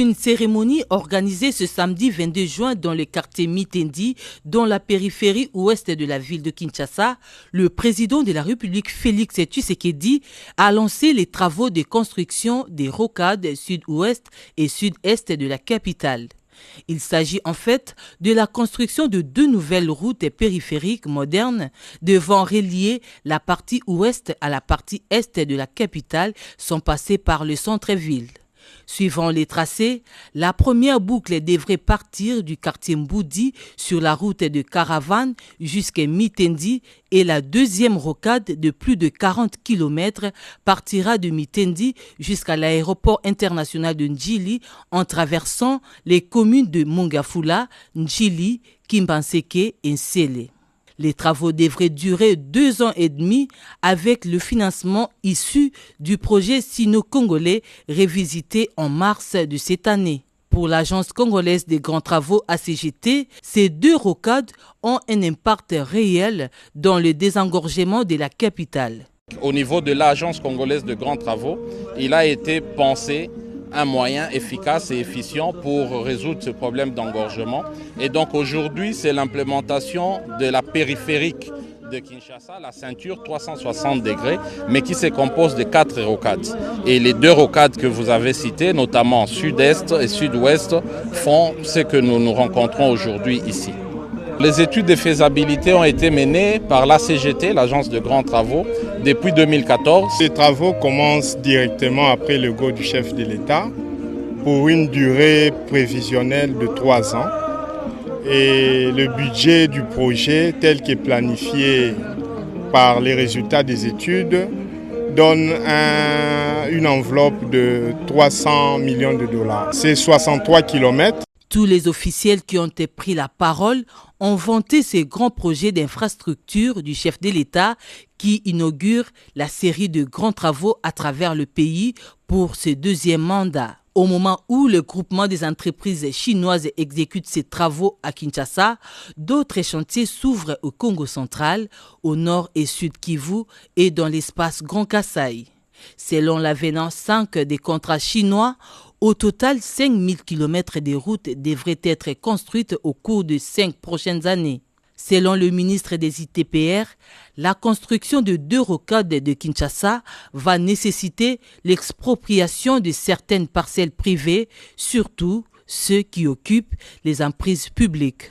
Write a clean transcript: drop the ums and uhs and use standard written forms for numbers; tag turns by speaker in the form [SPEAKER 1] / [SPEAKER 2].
[SPEAKER 1] Une cérémonie organisée ce samedi 22 juin dans le quartier Mitendi, dans la périphérie ouest de la ville de Kinshasa. Le président de la République, Félix Tshisekedi, a lancé les travaux de construction des rocades sud-ouest et sud-est de la capitale. Il s'agit en fait de la construction de 2 nouvelles routes périphériques modernes devant relier la partie ouest à la partie est de la capitale sans passer par le centre-ville. Suivant les tracés, la première boucle devrait partir du quartier Mboudi sur la route de Caravane jusqu'à Mitendi et la deuxième rocade de plus de 40 km partira de Mitendi jusqu'à l'aéroport international de Ndjili en traversant les communes de Mongafula, Ndjili, Kimbanseke et Nsele. Les travaux devraient durer 2 ans et demi avec le financement issu du projet sino-congolais révisité en mars de cette année. Pour l'Agence congolaise des grands travaux ACGT, ces 2 rocades ont un impact réel dans le désengorgement de la capitale.
[SPEAKER 2] Au niveau de l'Agence congolaise de grands travaux, il a été pensé un moyen efficace et efficient pour résoudre ce problème d'engorgement. Et donc aujourd'hui, c'est l'implémentation de la périphérique de Kinshasa, la ceinture 360 degrés, mais qui se compose de 4 rocades. Et les 2 rocades que vous avez citées, notamment sud-est et sud-ouest, font ce que nous rencontrons aujourd'hui ici. Les études de faisabilité ont été menées par l'ACGT, l'Agence de grands travaux, depuis 2014.
[SPEAKER 3] Ces travaux commencent directement après le go du chef de l'État pour une durée prévisionnelle de 3 ans. Et le budget du projet, tel qu'est planifié par les résultats des études, donne une enveloppe de 300 millions de dollars. C'est 63 km.
[SPEAKER 1] Tous les officiels qui ont pris la parole ont vanté ces grands projets d'infrastructure du chef de l'État qui inaugure la série de grands travaux à travers le pays pour ce 2e mandat. Au moment où le groupement des entreprises chinoises exécute ses travaux à Kinshasa, d'autres chantiers s'ouvrent au Congo central, au nord et sud Kivu et dans l'espace Grand Kasaï. Selon l'avenant 5 des contrats chinois, au total, 5000 km de routes devraient être construites au cours de 5 prochaines années. Selon le ministre des ITPR, la construction de 2 rocades de Kinshasa va nécessiter l'expropriation de certaines parcelles privées, surtout ceux qui occupent les emprises publiques.